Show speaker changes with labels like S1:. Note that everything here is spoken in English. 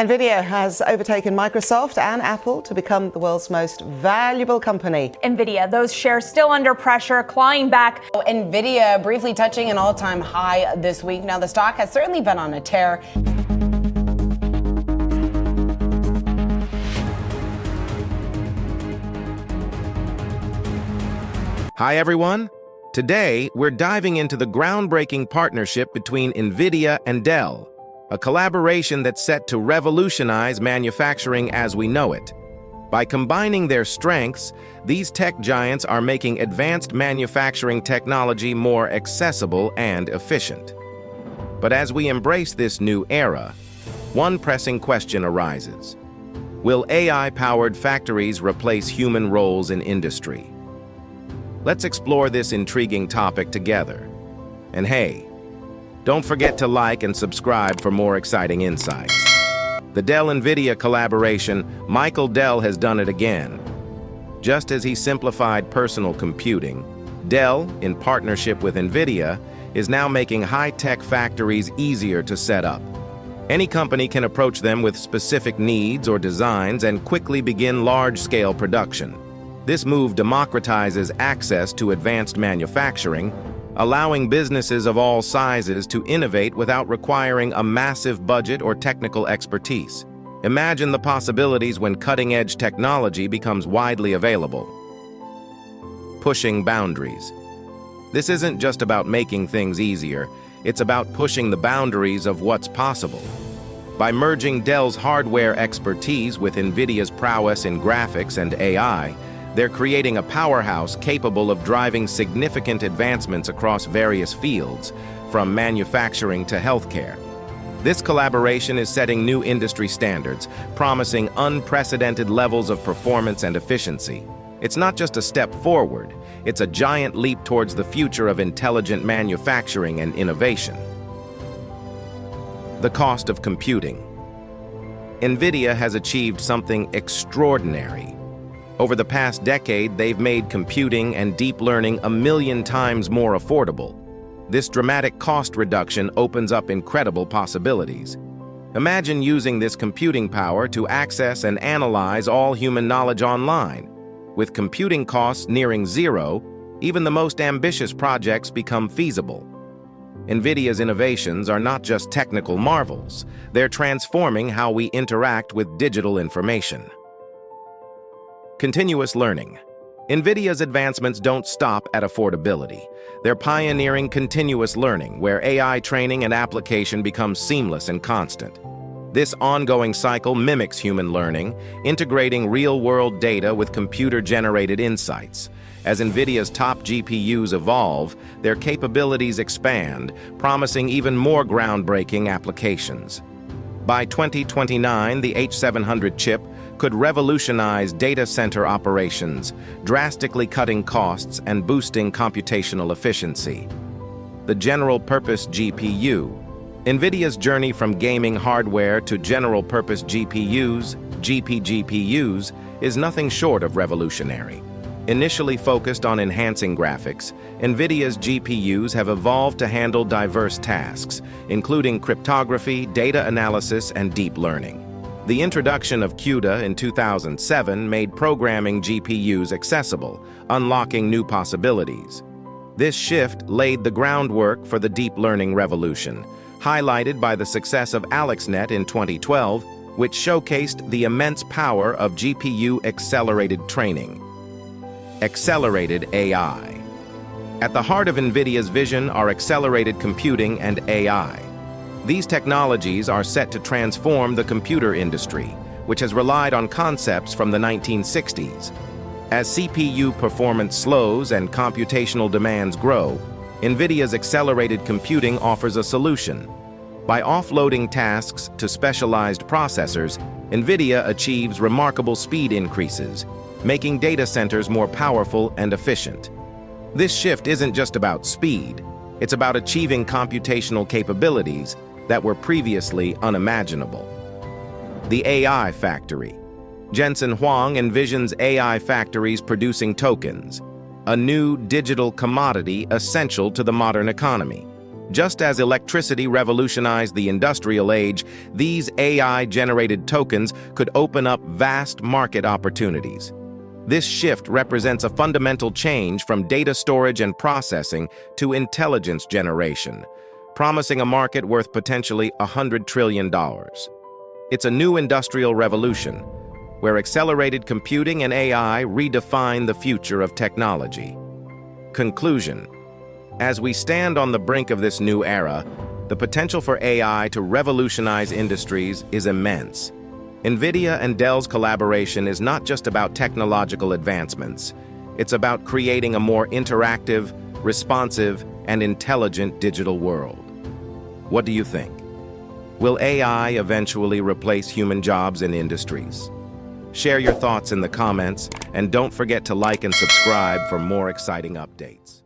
S1: Nvidia has overtaken Microsoft and Apple to become the world's most valuable company.
S2: Nvidia, those shares still under pressure, clawing back.
S3: Nvidia briefly touching an all-time high this week. Now, the stock has certainly been on a tear.
S4: Hi, everyone. Today, we're diving into the groundbreaking partnership between Nvidia and Dell, a collaboration that's set to revolutionize manufacturing as we know it. By combining their strengths, these tech giants are making advanced manufacturing technology more accessible and efficient. But as we embrace this new era, one pressing question arises. Will AI-powered factories replace human roles in industry? Let's explore this intriguing topic together. And hey, don't forget to like and subscribe for more exciting insights. The Dell-Nvidia collaboration, Michael Dell has done it again. Just as he simplified personal computing, Dell, in partnership with Nvidia, is now making high-tech factories easier to set up. Any company can approach them with specific needs or designs and quickly begin large-scale production. This move democratizes access to advanced manufacturing, allowing businesses of all sizes to innovate without requiring a massive budget or technical expertise. Imagine the possibilities when cutting-edge technology becomes widely available. Pushing boundaries. This isn't just about making things easier, it's about pushing the boundaries of what's possible. By merging Dell's hardware expertise with Nvidia's prowess in graphics and AI, they're creating a powerhouse capable of driving significant advancements across various fields, from manufacturing to healthcare. This collaboration is setting new industry standards, promising unprecedented levels of performance and efficiency. It's not just a step forward, it's a giant leap towards the future of intelligent manufacturing and innovation. The cost of computing. Nvidia has achieved something extraordinary. Over the past decade, they've made computing and deep learning 1,000,000 times more affordable. This dramatic cost reduction opens up incredible possibilities. Imagine using this computing power to access and analyze all human knowledge online. With computing costs nearing zero, even the most ambitious projects become feasible. Nvidia's innovations are not just technical marvels, they're transforming how we interact with digital information. Continuous learning. Nvidia's advancements don't stop at affordability. They're pioneering continuous learning, where AI training and application become seamless and constant. This ongoing cycle mimics human learning, integrating real-world data with computer-generated insights. As Nvidia's top GPUs evolve, their capabilities expand, promising even more groundbreaking applications. By 2029, the H700 chip could revolutionize data center operations, drastically cutting costs and boosting computational efficiency. The general-purpose GPU. Nvidia's journey from gaming hardware to general-purpose GPUs, GPGPUs, is nothing short of revolutionary. Initially focused on enhancing graphics, Nvidia's GPUs have evolved to handle diverse tasks, including cryptography, data analysis, and deep learning. The introduction of CUDA in 2007 made programming GPUs accessible, unlocking new possibilities. This shift laid the groundwork for the deep learning revolution, highlighted by the success of AlexNet in 2012, which showcased the immense power of GPU-accelerated training. Accelerated AI. At the heart of Nvidia's vision are accelerated computing and AI. These technologies are set to transform the computer industry, which has relied on concepts from the 1960s. As CPU performance slows and computational demands grow, Nvidia's accelerated computing offers a solution. By offloading tasks to specialized processors, Nvidia achieves remarkable speed increases, making data centers more powerful and efficient. This shift isn't just about speed, it's about achieving computational capabilities that were previously unimaginable. The AI Factory. Jensen Huang envisions AI factories producing tokens, a new digital commodity essential to the modern economy. Just as electricity revolutionized the industrial age, these AI-generated tokens could open up vast market opportunities. This shift represents a fundamental change from data storage and processing to intelligence generation, promising a market worth potentially $100 trillion. It's a new industrial revolution, where accelerated computing and AI redefine the future of technology. Conclusion: as we stand on the brink of this new era, the potential for AI to revolutionize industries is immense. Nvidia and Dell's collaboration is not just about technological advancements. It's about creating a more interactive, responsive, and intelligent digital world. What do you think? Will AI eventually replace human jobs in industries? Share your thoughts in the comments, and don't forget to like and subscribe for more exciting updates.